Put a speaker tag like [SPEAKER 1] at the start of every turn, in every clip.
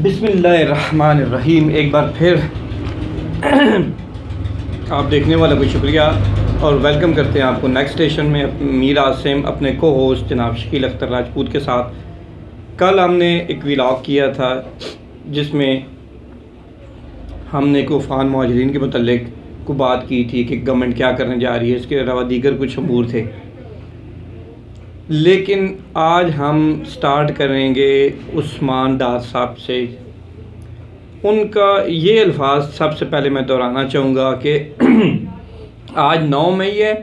[SPEAKER 1] بسم اللہ الرحمن الرحیم. ایک بار پھر آپ دیکھنے والوں کو شکریہ اور ویلکم کرتے ہیں آپ کو نیکسٹ اسٹیشن میں میر عاصم اپنے کو ہوسٹ جناب شکیل اختر راجپوت کے ساتھ. کل ہم نے ایک ولاگ کیا تھا جس میں ہم نے کو افغان مہاجرین کے متعلق کو بات کی تھی کہ گورنمنٹ کیا کرنے جا رہی ہے، اس کے علاوہ دیگر کچھ امور تھے. لیکن آج ہم سٹارٹ کریں گے عثمان ڈار صاحب سے. ان کا یہ الفاظ سب سے پہلے میں دہرانا چاہوں گا کہ آج 9 مئی ہے،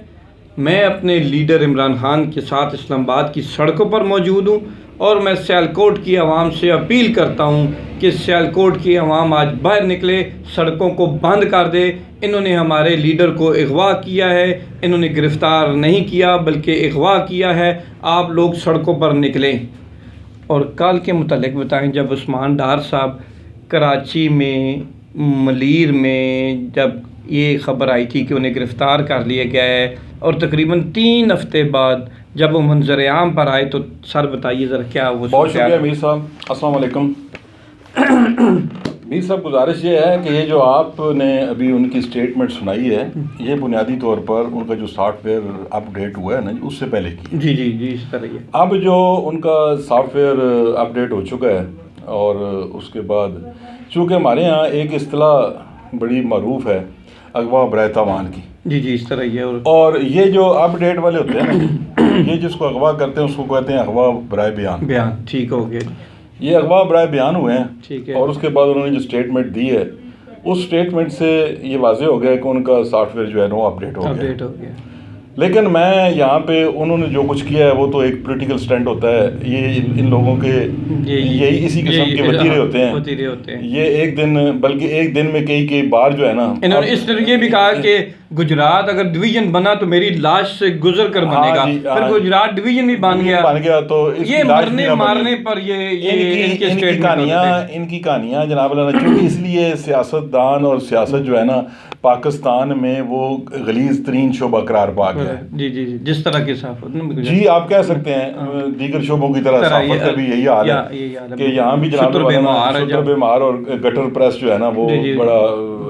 [SPEAKER 1] میں اپنے لیڈر عمران خان کے ساتھ اسلام آباد کی سڑکوں پر موجود ہوں اور میں سیالکوٹ کی عوام سے اپیل کرتا ہوں کہ سیالکوٹ کی عوام آج باہر نکلے، سڑکوں کو بند کر دے. انہوں نے ہمارے لیڈر کو اغوا کیا ہے، انہوں نے گرفتار نہیں کیا بلکہ اغوا کیا ہے. آپ لوگ سڑکوں پر نکلیں. اور کل کے متعلق بتائیں، جب عثمان ڈار صاحب کراچی میں ملیر میں جب یہ خبر آئی تھی کہ انہیں گرفتار کر لیا گیا ہے اور تقریباً 3 ہفتے بعد جب وہ منظر عام پر آئے تو سر بتائیے ذرا کیا وہ.
[SPEAKER 2] بہت شکریہ میر صاحب. السلام علیکم. میر صاحب گزارش یہ ہے کہ یہ جو آپ نے ابھی ان کی سٹیٹمنٹ سنائی ہے یہ بنیادی طور پر ان کا جو سافٹ ویئر اپ ڈیٹ ہوا ہے نا اس سے پہلے کی.
[SPEAKER 1] جی اس طرح ہی.
[SPEAKER 2] اب جو ان کا سافٹ ویئر اپ ڈیٹ ہو چکا ہے اور اس کے بعد چونکہ ہمارے ہاں ایک اصطلاح بڑی معروف ہے اغوا برائے تاوان کی.
[SPEAKER 1] جی اس طرح ہی ہے.
[SPEAKER 2] اور یہ جو اپ ڈیٹ والے ہوتے ہیں نا یہ جس کو اغوا کرتے ہیں اس کو کہتے ہیں اغوا برائے بیان.
[SPEAKER 1] ٹھیک ہو گیا.
[SPEAKER 2] یہ اغوا برائے بیان ہوئے ہیں.
[SPEAKER 1] ٹھیک ہے.
[SPEAKER 2] اور اس کے بعد انہوں نے جو سٹیٹمنٹ دی ہے اس سٹیٹمنٹ سے یہ واضح ہو گیا کہ ان کا سافٹ ویئر جو ہے وہ اپڈیٹ ہو گیا. لیکن میں یہاں پہ انہوں نے جو کچھ کیا ہے وہ تو ایک پولیٹیکل سٹینٹ ہوتا ہے. یہ ان لوگوں کے یہی اسی قسم کے وتیرے ہوتے ہیں. یہ ایک دن بلکہ ایک دن میں کئی بار جو ہے نا
[SPEAKER 1] انہوں نے اس طرح یہ بھی کہا کہ گجرات اگر ڈویژن بنا تو میری لاش سے گزر کر بنے گا. پھر گجرات ڈویژن بھی بن گیا تو یہ مارنے پر
[SPEAKER 2] ان کی کہانیاں جناب اللہ چونکہ اس لیے سیاست دان اور سیاست جو ہے نا پاکستان میں وہ غلیظ ترین شعبہ قرار پا گیا ہے.
[SPEAKER 1] جی جس طرح کے صحافت
[SPEAKER 2] جی آپ کہہ سکتے ہیں دیگر شعبوں کی طرح صحافت کا بھی یہی حال ہے کہ یہاں بھی جناب شتر بیمار اور گٹر پریس جو ہے نا وہ بڑا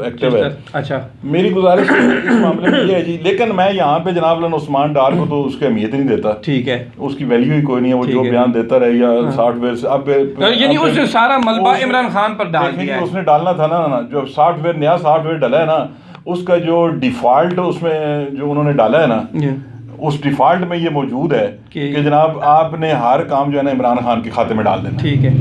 [SPEAKER 2] ایکٹیو ہے.
[SPEAKER 1] اچھا
[SPEAKER 2] میری گزارش اس معاملے میں یہ ہے جی. لیکن میں یہاں پہ جناب اللہ عثمان ڈار کو تو اس کی اہمیت نہیں دیتا.
[SPEAKER 1] ٹھیک ہے.
[SPEAKER 2] اس کی ویلیو ہی کوئی نہیں ہے. وہ جو بیان دیتا رہے یا سافٹ ویئر سے اب
[SPEAKER 1] یعنی اس نے سارا ملبہ عمران خان پر ڈال دیا ہے.
[SPEAKER 2] اس نے ڈالنا تھا نا جو سافٹ ویئر نیا سافٹ ویئر ڈالا ہے نا اس کا جو ڈیفالٹ اس میں جو انہوں نے ڈالا ہے نا اس ڈیفالٹ میں یہ موجود ہے کہ جناب آپ نے ہر کام جو ہے نا عمران خان کے کھاتے میں ڈال دینا.
[SPEAKER 1] ٹھیک ہے.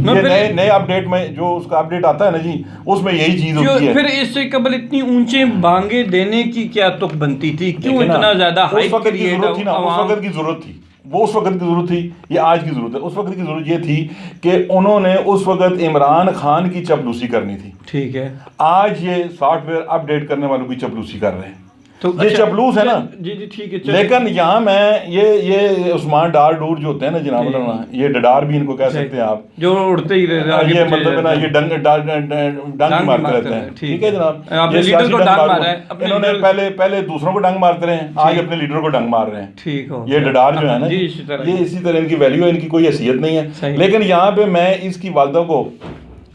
[SPEAKER 2] یہ نئے اپ ڈیٹ میں جو اس کا اپ ڈیٹ آتا ہے نا جی اس میں یہی چیز ہوتی ہے.
[SPEAKER 1] پھر اس سے قبل اتنی اونچے بانگیں دینے کی کیا تک بنتی تھی؟ کیوں اتنا زیادہ ہائپ کریے گا؟
[SPEAKER 2] اس وقت کی ضرورت تھی. وہ اس وقت کی ضرورت تھی. یہ آج کی ضرورت ہے. اس وقت کی ضرورت یہ تھی کہ انہوں نے اس وقت عمران خان کی چپلوسی کرنی تھی.
[SPEAKER 1] ٹھیک ہے.
[SPEAKER 2] آج یہ سافٹ ویئر اپ ڈیٹ کرنے والوں کی چپلوسی کر رہے ہیں.
[SPEAKER 1] تو
[SPEAKER 2] یہ چپلوس ہے نا.
[SPEAKER 1] جی ٹھیک ہے.
[SPEAKER 2] لیکن یہاں میں یہ عثمان ڈار ڈور جو ہوتے ہیں نا جناب اللہ یہ ڈڈار بھی ان کو کہہ سکتے ہیں آپ
[SPEAKER 1] جو اڑتے ہی رہتے
[SPEAKER 2] یہ مطلب نا یہ ڈنگ مارتے رہتے ہیں. ٹھیک ہے جناب. انہوں نے پہلے دوسروں کو ڈنگ مارتے رہے ہیں آج اپنے لیڈر کو ڈنگ مار رہے ہیں.
[SPEAKER 1] ٹھیک ہو.
[SPEAKER 2] یہ ڈڈار جو ہے نا یہ اسی طرح ان کی ویلیو ہے. ان کی کوئی حیثیت نہیں ہے. لیکن یہاں پہ میں اس کی والدہ کو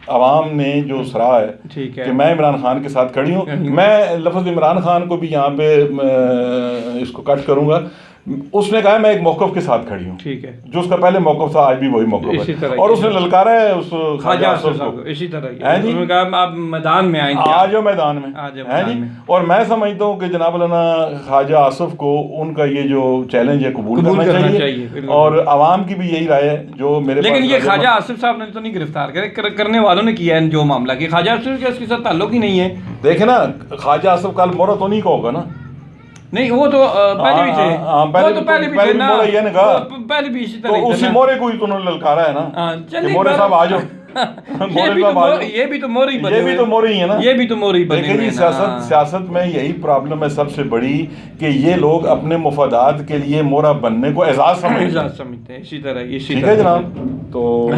[SPEAKER 2] عوام نے جو سراہا ہے کہ میں عمران خان کے ساتھ کھڑی ہوں. میں لفظ عمران خان کو بھی یہاں پہ اس کو کٹ کروں گا. اس نے کہا میں ایک موقف کے ساتھ کھڑی ہوں.
[SPEAKER 1] ٹھیک ہے.
[SPEAKER 2] جو اس کا پہلے موقف تھا آج بھی وہی موقف ہے. اور اس نے للکارا ہے اس
[SPEAKER 1] خواجہ آصف کو اسی طرح انہوں نے کہا آپ میدان میں آئیں.
[SPEAKER 2] آ جاؤ میدان میں ہے جی. اور میں سمجھتا ہوں کہ جناب علامہ خواجہ آصف کو ان کا یہ جو چیلنج ہے قبول کرنا چاہیے اور عوام کی بھی یہی رائے ہے جو میرے پاس.
[SPEAKER 1] لیکن یہ خواجہ آصف صاحب نے تو نہیں گرفتار کرنے والوں نے کیا ہے جو معاملہ کہ خواجہ آصف کا اس کے ساتھ تعلق ہی نہیں ہے.
[SPEAKER 2] دیکھیں نا خواجہ آصف کل مورا تو نہیں کا ہوگا نا.
[SPEAKER 1] نہیں وہ تو پہلے بھی تھے. وہ تو پہلے بھی تھے نا. پہلے بھی اسی طرح
[SPEAKER 2] اسی مورے کو ہی تو انہوں نے للکارا ہے نا. مورے صاحب آ جاؤ.
[SPEAKER 1] یہ بھی تو موری بنے.
[SPEAKER 2] یہ بھی تو موری ہے نا.
[SPEAKER 1] یہ بھی تو موری بنے.
[SPEAKER 2] لیکن سیاست میں یہی پرابلم ہے سب سے بڑی کہ یہ لوگ اپنے مفادات کے لیے مورا بننے کو اعزاز
[SPEAKER 1] سمجھتے ہیں. اسی طرح
[SPEAKER 2] ٹھیک ہے جناب. تو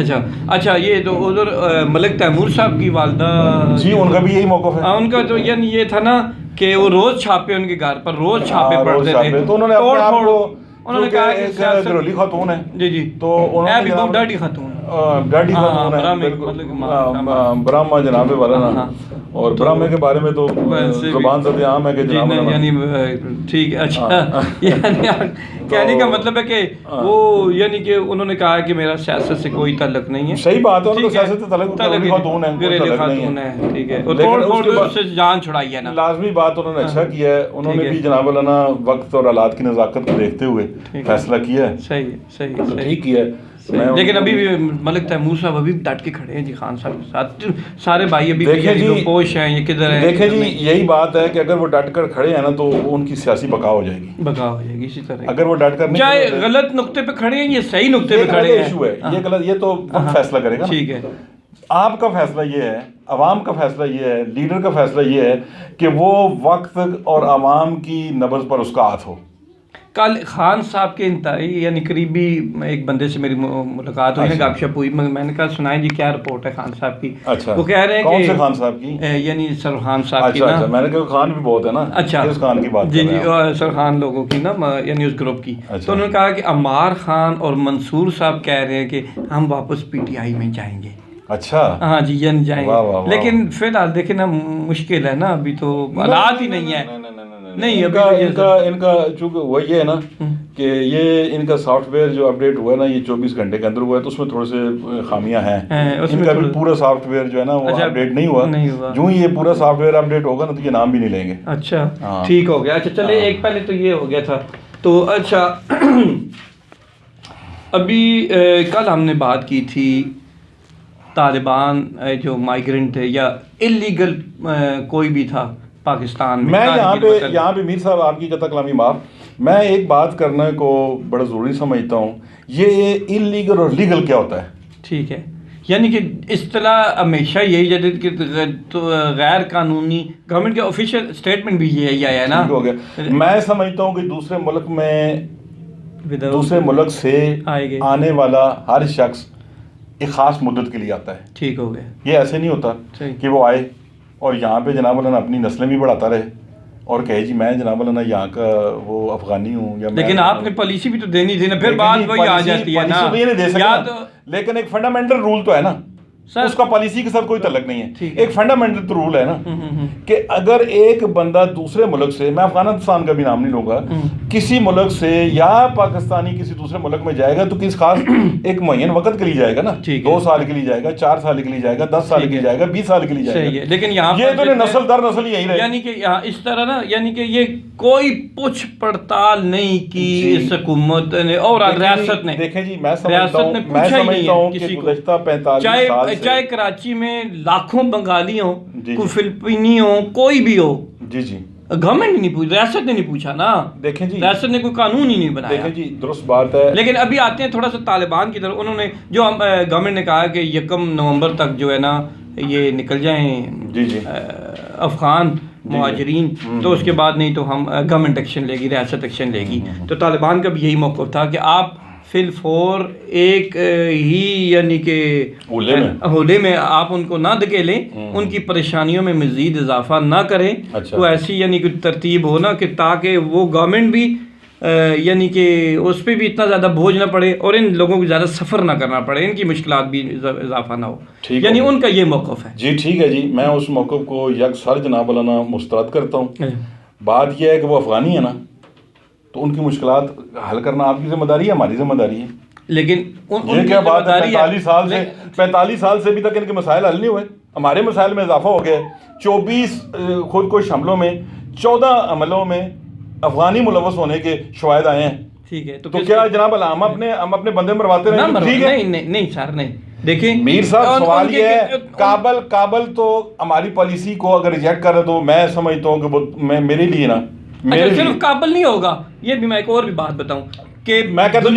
[SPEAKER 1] اچھا یہ تو ادھر ملک تیمور صاحب کی والدہ
[SPEAKER 2] جی ان کا بھی یہی موقف ہے.
[SPEAKER 1] ان کا تو یعنی یہ تھا نا کہ وہ روز چھاپے ان کے گھر پر روز چھاپے پڑتے تھے.
[SPEAKER 2] تو انہوں نے اپنے آپ کو انہوں نے کہا کہ گھریلو خاتون ہے.
[SPEAKER 1] جی
[SPEAKER 2] تو انہوں نے
[SPEAKER 1] ڈاڈی خاتون
[SPEAKER 2] ڈیڈی خاتون ہے بالکل برہما جناب والا نا, اور برہما کے بارے میں تو زبان سے عام ہے کہ جناب
[SPEAKER 1] یعنی ٹھیک ہے. اچھا یعنی کہنے کا مطلب ہے کہ وہ یعنی کہ انہوں نے کہا کہ میرا سیاست سے کوئی تعلق نہیں ہے.
[SPEAKER 2] صحیح بات ہے, ان کا سیاست سے تعلق خاتون ہے,
[SPEAKER 1] ٹھیک ہے, اور سے جان چھڑائی ہے نا.
[SPEAKER 2] لازمی بات انہوں نے اچھا کیا ہے, انہوں نے بھی جناب مولانا وقت اور حالات کی نزاکت کو دیکھتے ہوئے فیصلہ کیا ہے.
[SPEAKER 1] صحیح
[SPEAKER 2] ٹھیک کیا ہے.
[SPEAKER 1] لیکن ابھی بھی ملک تیمور صاحب ابھی ڈٹ کے کھڑے ہیں جی خان صاحب کے ساتھ, سارے بھائی ابھی بھی پوش ہیں, یہ کدھر ہیں.
[SPEAKER 2] دیکھیں جی یہی بات ہے کہ اگر وہ ڈٹ کر کھڑے ہیں نا تو ان کی سیاسی بقا ہو جائے گی
[SPEAKER 1] اسی طرح.
[SPEAKER 2] اگر وہ ڈٹ کر نہیں,
[SPEAKER 1] چاہے غلط نقطے پہ کھڑے ہیں یہ صحیح نقطے پہ کھڑے ہیں,
[SPEAKER 2] ایشو ہے یہ غلط, یہ تو وقت فیصلہ کرے گا.
[SPEAKER 1] ٹھیک ہے,
[SPEAKER 2] آپ کا فیصلہ یہ ہے, عوام کا فیصلہ یہ ہے, لیڈر کا فیصلہ یہ ہے کہ وہ وقت اور عوام کی نبض پر اس کا ہاتھ ہو.
[SPEAKER 1] کل خان صاحب کے انتہائی یعنی قریبی ایک بندے سے میری ملاقات ہوئی ہے, گپ شپ ہوئی, میں نے کہا سنائیں جی کیا رپورٹ ہے خان صاحب کی.
[SPEAKER 2] اچھا,
[SPEAKER 1] وہ کہہ رہے ہیں
[SPEAKER 2] کون سے خان صاحب کی؟
[SPEAKER 1] یعنی سرخان صاحب کی.
[SPEAKER 2] اچھا میں نے کہا خان بھی بہت ہے نا.
[SPEAKER 1] اچھا
[SPEAKER 2] کس خان کی بات
[SPEAKER 1] جی سرخان لوگوں کی نا, یعنی اس گروپ کی. تو انہوں نے کہا کہ عمار خان اور منصور صاحب کہہ رہے ہیں کہ ہم واپس پی ٹی آئی میں جائیں گے.
[SPEAKER 2] اچھا
[SPEAKER 1] ہاں جی ین جائیں گے, لیکن فی الحال دیکھیں نا مشکل ہے نا, ابھی تو حالات ہی نہیں ہے. نہیں
[SPEAKER 2] ان کا چونکہ وہ یہ ہے نا کہ یہ ان کا سافٹ ویئر جو اپڈیٹ ہوا ہے نا یہ 24 گھنٹے کے اندر ہوا ہے, تو اس میں تھوڑے سے خامیاں ہیں. ان کا بھی پورا سافٹ ویئر جو ہے نا وہ اپڈیٹ نہیں ہوا. جو ہی یہ پورا سافٹ ویئر اپڈیٹ ہوگا نا تو یہ نام بھی نہیں لیں گے.
[SPEAKER 1] اچھا ٹھیک ہو گیا. اچھا چلے ایک پہلے تو یہ ہو گیا تھا. تو اچھا ابھی کل ہم نے بات کی تھی طالبان جو مائیگرنٹ تھے یا اللیگل کوئی بھی تھا پاکستان میں.
[SPEAKER 2] میں یہاں پہ میر صاحب آپ کی قطع کلامی معاف, میں ایک بات کرنے کو بڑا ضروری سمجھتا ہوں, یہ اللیگل اور لیگل کیا ہوتا ہے.
[SPEAKER 1] ٹھیک ہے, یعنی کہ اصطلاح ہمیشہ یہی جدید کہ غیر قانونی, گورنمنٹ کے آفیشیل اسٹیٹمنٹ بھی یہی آیا ہے نا.
[SPEAKER 2] ہو گیا. میں سمجھتا ہوں کہ دوسرے ملک سے آنے والا ہر شخص ایک خاص مدت کے لیے آتا ہے.
[SPEAKER 1] ٹھیک ہو گیا.
[SPEAKER 2] یہ ایسے نہیں ہوتا کہ وہ آئے اور یہاں پہ جناب مولانا اپنی نسلیں بھی بڑھاتا رہے اور کہے جی میں جناب مولانا یہاں کا وہ افغانی ہوں. یا
[SPEAKER 1] لیکن آپ نے پالیسی بھی تو دینی تھی نا, پھر بات وہی آ جاتی ہے نا.
[SPEAKER 2] نہیں دے سکتا, لیکن ایک فنڈامنٹل رول تو ہے نا, اس کا پالیسی کے ساتھ کوئی تعلق نہیں ہے. ایک فنڈامنٹل رول ہے نا کہ اگر ایک بندہ دوسرے ملک سے, میں افغانستان کا بھی نام نہیں لوں گا, کسی ملک سے یا پاکستانی کسی دوسرے ملک میں جائے گا تو کس خاص ایک معین وقت کے لیے جائے گا نا, 2 سال کے لیے جائے گا, 4 سال کے لیے جائے گا, 10 سال کے لیے جائے گا, 20 سال کے لیے جائے گا.
[SPEAKER 1] لیکن یہاں
[SPEAKER 2] یہ تو نسل در نسل یہی رہے,
[SPEAKER 1] یعنی کہ یہاں اس طرح نا, یعنی کہ یہ کوئی پوچھ پڑتال نہیں کی اس حکومت نے اور ریاست نے.
[SPEAKER 2] دیکھیں جی میں سمجھتا ہوں کہ گزشتہ 45 سال سے
[SPEAKER 1] چاہے کراچی میں لاکھوں بنگالی ہوں, کوئی فلپینی ہو, کوئی بھی ہو,
[SPEAKER 2] جی
[SPEAKER 1] گورنمنٹ نے نہیں پوچھا, ریاست نے نہیں پوچھا نا. دیکھیں جی ریاست نے کوئی قانون ہی نہیں بنایا.
[SPEAKER 2] دیکھیں جی درست بات ہے.
[SPEAKER 1] لیکن ابھی آتے ہیں تھوڑا سا طالبان کی طرف. انہوں نے جو گورنمنٹ نے کہا کہ 1 نومبر تک جو ہے نا یہ نکل جائیں افغان مہاجرین, تو اس کے بعد نہیں تو ہم گورنمنٹ ایکشن لے گی, ریاست ایکشن لے گی. تو طالبان کا بھی یہی موقف تھا کہ آپ فی الفور ایک ہی یعنی کہ حولے میں آپ ان کو نہ دھکیلیں, ان کی پریشانیوں میں مزید اضافہ نہ کریں. تو ایسی یعنی کہ ترتیب ہو نا کہ تاکہ وہ گورنمنٹ بھی یعنی کہ اس پہ بھی اتنا زیادہ بوجھ نہ پڑے اور ان لوگوں کو زیادہ سفر نہ کرنا پڑے, ان کی مشکلات بھی اضافہ نہ ہو. یعنی ان کا یہ موقف ہے.
[SPEAKER 2] جی ٹھیک ہے جی, میں اس موقف کو یکسر جناب مولانا مسترد کرتا ہوں. بات یہ ہے کہ وہ افغانی ہے نا, تو ان کی مشکلات حل کرنا آپ کی ذمہ داری ہے, ہماری ذمہ داری ہے.
[SPEAKER 1] لیکن
[SPEAKER 2] یہ کیا بات ہے, 45 سال سے ابھی تک ان کے مسائل حل نہیں ہوئے. ہمارے مسائل میں اضافہ ہو گیا. 24 خود کش حملوں میں 14 عملوں میں افغانی ملوث ہونے کے شواہد آئے ہیں.
[SPEAKER 1] ٹھیک ہے,
[SPEAKER 2] تو کیا جناب ہم اپنے بندے مرواتے رہے؟ ٹھیک ہے
[SPEAKER 1] نہیں سر نہیں. دیکھیں
[SPEAKER 2] میر صاحب سوال یہ ہے, کابل تو ہماری پالیسی کو اگر ریجیکٹ کر رہے تو میں سمجھتا ہوں کہ میرے لیے نا
[SPEAKER 1] صرف کابل نہیں ہوگا. یہ بھی میں ایک اور بھی بات بتاؤں کہ
[SPEAKER 2] میں کہتا ہوں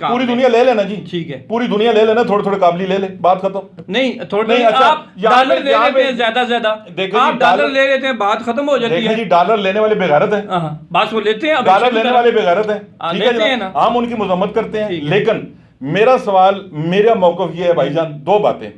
[SPEAKER 2] پوری دنیا لے لینا جی.
[SPEAKER 1] ٹھیک ہے,
[SPEAKER 2] پوری دنیا لے لینا, تھوڑے قابلی لے لے, بات ختم.
[SPEAKER 1] نہیں تھوڑے آپ ڈالر لے لیتے ہیں زیادہ, آپ ڈالر لے لیتے ہیں, بات ختم ہو جاتی ہے.
[SPEAKER 2] جی ڈالر لینے والے بےغیرت ہیں,
[SPEAKER 1] بات وہ لیتے ہیں,
[SPEAKER 2] ڈالر لینے والے بےغیرت ہیں, ٹھیک ہے نا, ہم ان کی مذمت کرتے ہیں. لیکن میرا سوال, میرا موقف یہ ہے بھائی جان, 2 باتیں.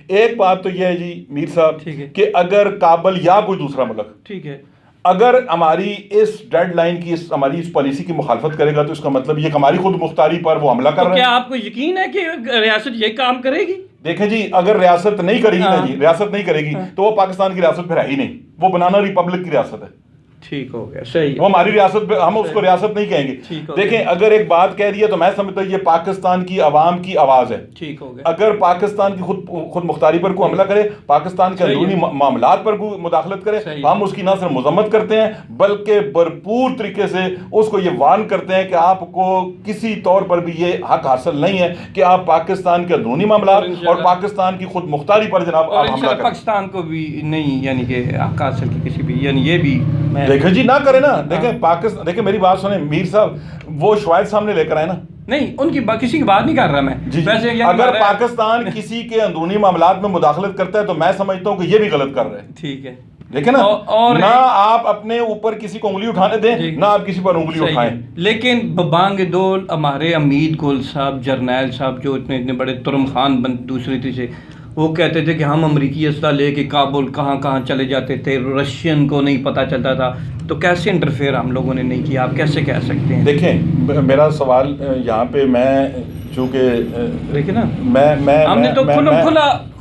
[SPEAKER 2] ایک بات تو یہ ہے جی میر صاحب کہ اگر کابل یا کوئی دوسرا ملک
[SPEAKER 1] ٹھیک ہے
[SPEAKER 2] اگر ہماری اس ڈیڈ لائن کی ہماری اس پالیسی کی مخالفت کرے گا تو اس کا مطلب یہ کہ ہماری خود مختاری پر وہ حملہ کر رہے ہیں.
[SPEAKER 1] کیا آپ کو یقین ہے کہ ریاست یہ کام کرے گی؟
[SPEAKER 2] دیکھیں جی, اگر ریاست نہیں کرے گی نا جی, ریاست نہیں کرے گی تو وہ پاکستان کی ریاست پھر ہے ہی نہیں, وہ بنانا ریپبلک کی ریاست ہے.
[SPEAKER 1] ٹھیک ہو گیا, صحیح.
[SPEAKER 2] وہ ہماری ریاست, ہم اس کو ریاست نہیں کہیں گے. دیکھیں اگر ایک بات کہہ رہی ہے تو میں سمجھتا ہوں یہ پاکستان کی عوام کی آواز ہے.
[SPEAKER 1] ٹھیک ہو گیا.
[SPEAKER 2] اگر پاکستان کی خود مختاری پر کوئی حملہ کرے, پاکستان کے اندرونی معاملات پر کوئی مداخلت کرے, ہم اس کی نہ صرف مذمت کرتے ہیں بلکہ بھرپور طریقے سے اس کو یہ وارن کرتے ہیں کہ آپ کو کسی طور پر بھی یہ حق حاصل نہیں ہے کہ آپ پاکستان کے اندرونی معاملات اور پاکستان کی خود مختاری پر جناب آپ حملہ کریں.
[SPEAKER 1] پاکستان کو بھی نہیں, یعنی کہ حق حاصل کی کسی بھی, یعنی یہ بھی
[SPEAKER 2] دیکھیں جی نہ کرے نا. دیکھیں پاکستان, دیکھیں میری بات سنیں, میر صاحب وہ شواہد سامنے لے کر آئے نا.
[SPEAKER 1] نہیں, ان کی کسی کی بات نہیں کر رہا میں.
[SPEAKER 2] ویسے اگر پاکستان کسی کے اندرونی معاملات میں مداخلت کرتا ہے تو میں سمجھتا ہوں کہ یہ بھی غلط کر رہے ہیں.
[SPEAKER 1] ٹھیک ہے,
[SPEAKER 2] دیکھیں نا, نہ آپ اپنے اوپر کسی کو انگلی اٹھانے دیں, نہ آپ کسی پر انگلی اٹھائیں.
[SPEAKER 1] لیکن ببانگ دول ہمارے امید گل صاحب, جرنیل صاحب, جو اتنے بڑے ترم خان دوسری تھی سے, وہ کہتے تھے کہ ہم امریکی اسلحہ لے کے کابل کہاں کہاں چلے جاتے تھے, رشین کو نہیں پتہ چلتا تھا. تو کیسے انٹرفیئر ہم لوگوں نے نہیں کیا, آپ کیسے کہہ سکتے ہیں؟
[SPEAKER 2] دیکھیں میرا سوال یہاں پہ, میں چونکہ
[SPEAKER 1] دیکھیں نا,
[SPEAKER 2] ہم نے
[SPEAKER 1] تو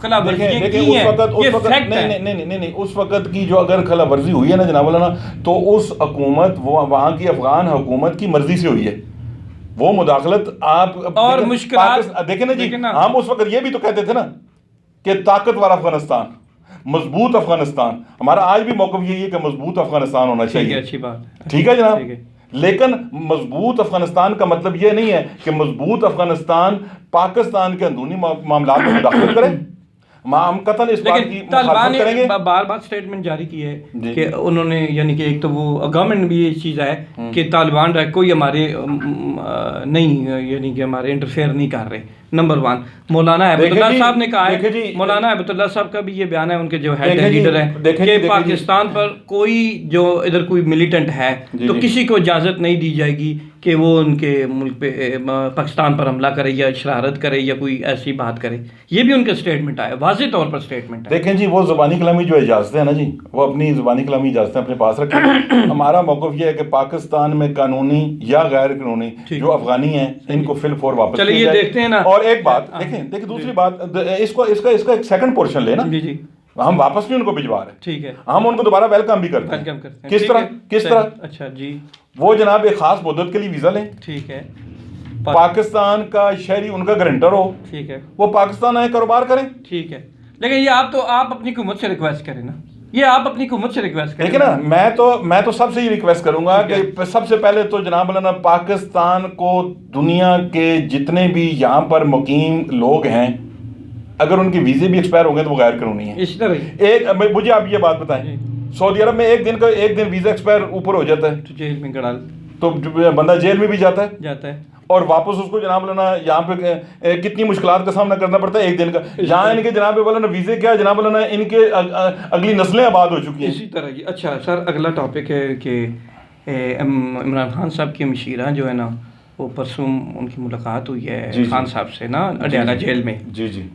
[SPEAKER 1] خلا ورزی کی ہے, یہ فیکٹ ہے.
[SPEAKER 2] نہیں, اس وقت کی جو اگر خلا ورزی ہوئی ہے نا جناب مولانا, تو اس حکومت وہاں کی افغان حکومت کی مرضی سے ہوئی ہے. وہ مداخلت آپ
[SPEAKER 1] اور مشکلات
[SPEAKER 2] دیکھیں نا جی, ہم اس وقت یہ بھی تو کہتے تھے نا کہ طاقتور افغانستان, مضبوط افغانستان. ہمارا آج بھی موقف یہی ہے کہ مضبوط افغانستان ہونا چاہیے.
[SPEAKER 1] اچھی بات,
[SPEAKER 2] ٹھیک ہے جناب. لیکن مضبوط افغانستان کا مطلب یہ نہیں ہے کہ مضبوط افغانستان پاکستان کے اندرونی معاملات میں مداخلت کرے. ہم قطعاً اس بات کی مخالفت کریں گے.
[SPEAKER 1] بار بار سٹیٹمنٹ جاری کی ہے کہ انہوں نے, یعنی کہ ایک تو وہ گورنمنٹ میں بھی یہ چیز ہے کہ طالبان کوئی ہمارے نہیں, یعنی کہ ہمارے انٹرفیئر نہیں کر رہے. نمبر 1 مولانا ہیبت اللہ صاحب نے کہا ہے, مولانا ہیبت اللہ صاحب کا بھی یہ بیان ہے, ان کے جو ہیڈ لیڈر ہیں, کہ پاکستان پر کوئی جو ادھر کوئی ملیٹنٹ ہے تو کسی کو اجازت نہیں دی جائے گی کہ وہ ان کے ملک پہ پاکستان پر حملہ کرے یا شرارت کرے یا کوئی ایسی بات کرے. یہ بھی ان کا اسٹیٹمنٹ آیا, واضح طور پر اسٹیٹمنٹ ہے.
[SPEAKER 2] دیکھیں جی, وہ زبانی کلامی جو اجازتیں ہیں نا جی, وہ اپنی زبانی کلامی اجازتیں اپنے پاس رکھیں. ہمارا موقف یہ ہے کہ پاکستان میں قانونی یا غیر قانونی جو افغانی ہیں ان کو فی الفور واپس
[SPEAKER 1] چلیے یہ دیکھتے ہیں نا.
[SPEAKER 2] اور ایک بات دیکھیں دوسری بات, اس کا ایک سیکنڈ پورشن لینا.
[SPEAKER 1] جی,
[SPEAKER 2] ہم واپس بھی ان کو بھجوا رہے ہیں.
[SPEAKER 1] ٹھیک ہے,
[SPEAKER 2] ہم ان کو دوبارہ ویلکم بھی کرتے ہیں. کس طرح؟
[SPEAKER 1] اچھا جی,
[SPEAKER 2] وہ جناب ایک خاص مدت کے لیے ویزا لیں.
[SPEAKER 1] ٹھیک ہے,
[SPEAKER 2] پاکستان کا شہری ان کا گارنٹر ہو.
[SPEAKER 1] ٹھیک ہے,
[SPEAKER 2] وہ پاکستان آئے کاروبار کریں.
[SPEAKER 1] ٹھیک ہے. لیکن یہ آپ اپنی حکومت سے ریکویسٹ کریں نا, یہ آپ اپنی حکومت سے ریکویسٹ کریں.
[SPEAKER 2] دیکھیں نا, میں تو سب سے یہ ریکویسٹ کروں گا کہ سب سے پہلے تو جناب مولانا پاکستان کو دنیا کے جتنے بھی یہاں پر مقیم لوگ ہیں, اگر ان کے ویزے بھی ایکسپائر ہو گئے تو وہ غیر قانونی ہیں.
[SPEAKER 1] اس طرح
[SPEAKER 2] ایک مجھے آپ یہ بات بتائیں, سعودی عرب میں ایک دن ویزا ایکسپائر اوپر ہو جاتا ہے
[SPEAKER 1] تو جیل میں گڑا,
[SPEAKER 2] تو بندہ جیل میں بھی جاتا
[SPEAKER 1] ہے
[SPEAKER 2] اور واپس اس کو جناب مولانا یہاں پہ کتنی مشکلات کا سامنا کرنا پڑتا ہے ایک دن کا. یہاں ان کے جناب مولانا ویزے کیا جناب مولانا, ان کے اگلی نسلیں آباد ہو چکی ہیں.
[SPEAKER 1] اسی طرح کی. اچھا سر, اگلا ٹاپک ہے کہ عمران خان صاحب کی مشیرہ جو ہے نا, وہ پرسوں ان کی ملاقات ہوئی ہے خان صاحب سے نا اڈیالہ جیل میں.
[SPEAKER 2] جی جی.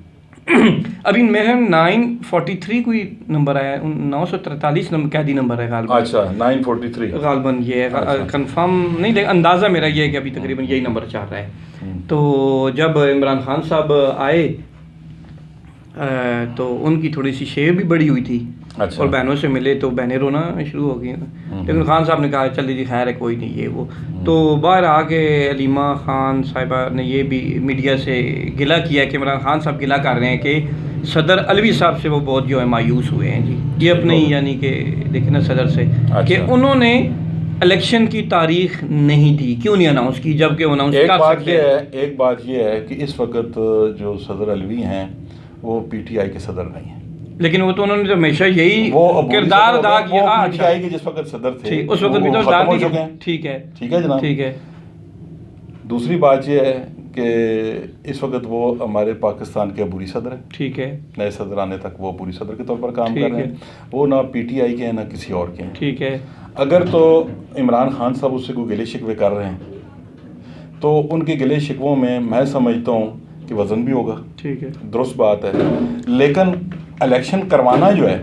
[SPEAKER 1] ابھی میرے 943 کوئی نمبر آیا, 943 نمبر قیدی نمبر ہے غالباً.
[SPEAKER 2] اچھا 943
[SPEAKER 1] غالباً یہ ہے, کنفرم نہیں, لیکن اندازہ میرا یہ ہے کہ ابھی تقریباً یہی نمبر چل رہا ہے. تو جب عمران خان صاحب آئے تو ان کی تھوڑی سی شیو بھی بڑی ہوئی تھی اور بہنوں سے ملے تو بہنیں رونا شروع ہو گئی. لیکن خان صاحب نے کہا چلیے جی خیر ہے, کوئی نہیں یہ وہ. تو باہر آ کے علیمہ خان صاحبہ نے یہ بھی میڈیا سے گلہ کیا کہ عمران خان صاحب گلہ کر رہے ہیں کہ صدر علوی صاحب سے وہ بہت جو ہے مایوس ہوئے ہیں جی. یہ اپنے یعنی کہ دیکھیں نا صدر سے کہ انہوں نے الیکشن کی تاریخ نہیں دی, کیوں نہیں اناؤنس کی, جب کہ اناؤنس کر سکتے ہیں.
[SPEAKER 2] ایک بات یہ ہے کہ اس وقت جو صدر علوی ہیں وہ پی ٹی آئی کے صدر نہیں ہیں,
[SPEAKER 1] لیکن وہ تو انہوں نے تو ہمیشہ یہی کردار ادا کیا.
[SPEAKER 2] پی ٹی آئی کے جس وقت صدر تھے
[SPEAKER 1] اس وقت بھی تو
[SPEAKER 2] ختم ہو چکے ہیں.
[SPEAKER 1] ٹھیک ہے
[SPEAKER 2] جناب.
[SPEAKER 1] ٹھیک ہے.
[SPEAKER 2] دوسری بات یہ ہے کہ اس وقت وہ ہمارے پاکستان کے عبوری صدر ہیں.
[SPEAKER 1] ٹھیک ہے.
[SPEAKER 2] نئے صدر آنے تک وہ عبوری صدر کے طور پر کام کر رہے ہیں. وہ نہ پی ٹی آئی کے ہیں نہ کسی اور کے ہیں.
[SPEAKER 1] ٹھیک ہے.
[SPEAKER 2] اگر تو عمران خان صاحب اس سے کوئی گلے شکوے کر رہے ہیں تو ان کے گلے شکووں میں سمجھتا ہوں کہ وزن بھی ہوگا.
[SPEAKER 1] ٹھیک ہے,
[SPEAKER 2] درست بات ہے. لیکن الیکشن کروانا جو ہے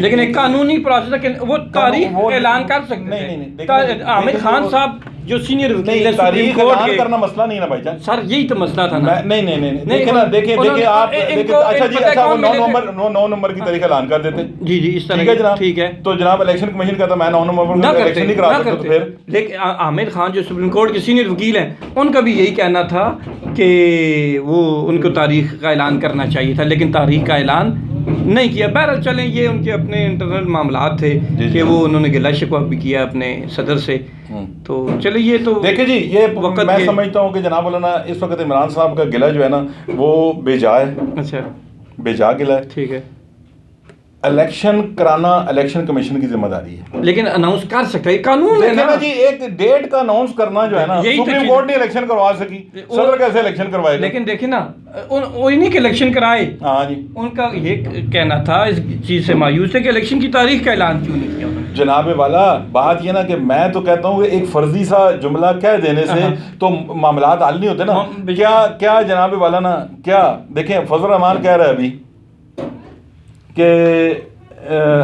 [SPEAKER 1] لیکن ایک قانونی پروسیس ہے کہ وہ تاریخ اعلان کر سکتے ہیں. عامر خان صاحب جو سینئر وکیل ہے سپریم
[SPEAKER 2] تاریخ
[SPEAKER 1] کورٹ
[SPEAKER 2] اعلان
[SPEAKER 1] کے،
[SPEAKER 2] کرنا مسئلہ نہیں ہے نا بھائی جان.
[SPEAKER 1] سر یہی تو مسئلہ تھا نا.
[SPEAKER 2] نہیں دیکھیں نا، دیکھیں آپ اچھا جی، اچھا وہ 9 نومبر کی تاریخ اعلان کر دیتے.
[SPEAKER 1] جی اس طرح
[SPEAKER 2] ٹھیک ہے جناب،
[SPEAKER 1] ٹھیک ہے.
[SPEAKER 2] تو جناب الیکشن کمیشن کا تو میں 9 نومبر کو الیکشن نہیں کرا سکتا. تو پھر
[SPEAKER 1] لیکن عامر خان جو سپریم کورٹ کے سینئر وکیل ہیں ان کا بھی یہی کہنا تھا کہ وہ ان کو تاریخ کا اعلان کرنا چاہیے تھا، لیکن تاریخ کا اعلان نہیں کیا. بہرحال چلیں، یہ ان کے اپنے انٹرنل معاملات تھے کہ وہ انہوں نے گلہ شکوہ بھی کیا اپنے صدر سے. تو چلیں یہ تو
[SPEAKER 2] دیکھیں جی، یہ میں سمجھتا ہوں کہ جناب مولانا اس وقت عمران صاحب کا گلہ جو ہے نا وہ بے جا ہے.
[SPEAKER 1] اچھا،
[SPEAKER 2] بے جا گلہ ہے.
[SPEAKER 1] ٹھیک ہے.
[SPEAKER 2] الیکشن کرانا الیکشن کمیشن کی ذمہ داری ہے،
[SPEAKER 1] لیکن اناؤنس کر سکتا ہے، قانون ہے
[SPEAKER 2] دیکھیں
[SPEAKER 1] نا
[SPEAKER 2] نا جی. ایک ڈیٹ کا اناؤنس کرنا جو ہے نا، سپریم کورٹ نہیں الیکشن کروا سکی، صدر کیسے الیکشن کوائے گا؟
[SPEAKER 1] لیکن دیکھیں نا، وہی نہیں کہ الیکشن کرائے.
[SPEAKER 2] ہاں جی،
[SPEAKER 1] ان کا یہ کہنا تھا اس چیز سے مایوس ہے کہ الیکشن کی تاریخ کا اعلان کیوں نہیں کیا انہوں نے.
[SPEAKER 2] جناب والا بات یہ نا کہ میں تو کہتا ہوں کہ ایک فرضی سا جملہ کہہ دینے سے تو معاملات حل نہیں ہوتے نا. کیا جناب والا نا، کیا دیکھیں فضل الرحمان کہہ رہا ہے ابھی کہ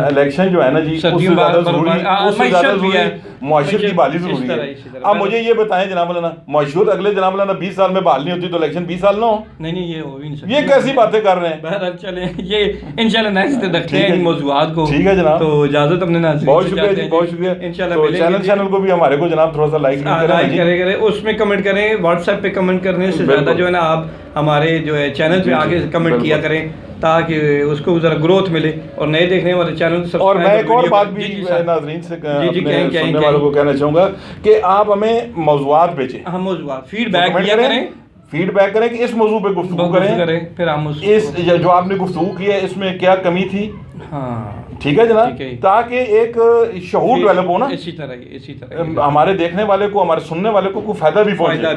[SPEAKER 2] الیکشن جو ہے نا جی اس سے زیادہ ضروری معاشرت کی بحالی ضروری ہے. اب مجھے یہ بتائیں جناب مولانا، معاشرت اگلے جناب مولانا 20 سال میں بحال نہیں ہوتی تو الیکشن 20 سال نہ ہو؟
[SPEAKER 1] نہیں یہ ہو بھی نہیں سکتا.
[SPEAKER 2] یہ کیسی باتیں کر رہے ہیں؟
[SPEAKER 1] بہرحال چلیں، یہ انشاءاللہ نیکسٹ رکھتے ہیں ان موضوعات کو.
[SPEAKER 2] ٹھیک ہے جناب،
[SPEAKER 1] تو اجازت اپنے ناظرین
[SPEAKER 2] بہت شکریہ جی، بہت شکریہ.
[SPEAKER 1] انشاءاللہ
[SPEAKER 2] چینل کو بھی ہمارے کو جناب تھوڑا سا لائک
[SPEAKER 1] کریں، اس میں کمنٹ کریں. واٹس ایپ پہ کمنٹ کرنے سے زیادہ جو ہے نا آپ ہمارے جو ہے چینل پہ آگے کمنٹ کیا کریں تاکہ اس کو ذرا گروتھ ملے اور نئے دیکھنے والے چینل سبسکرائب.
[SPEAKER 2] اور میں ایک اور بات بھی ناظرین سے اپنے سننے والوں کو کہنا چاہوں گا کہ آپ ہمیں موضوعات بھیجیں،
[SPEAKER 1] موضوعات فیڈ بیک دیا کریں،
[SPEAKER 2] فیڈ بیک کریں کہ اس موضوع پہ گفتگو کریں،
[SPEAKER 1] پھر ہم
[SPEAKER 2] اس جو آپ نے گفتگو کی ہے اس میں کیا کمی تھی.
[SPEAKER 1] ہاں
[SPEAKER 2] ٹھیک ہے جناب، تاکہ ایک شعور ڈیولپ ہو نا،
[SPEAKER 1] اسی طرح
[SPEAKER 2] ہمارے دیکھنے والے کو، ہمارے سننے والے کو کوئی فائدہ بھی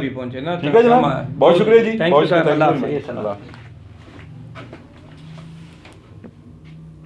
[SPEAKER 2] پہنچے نا. ٹھیک ہے جناب، بہت شکریہ جی، بہت شکریہ.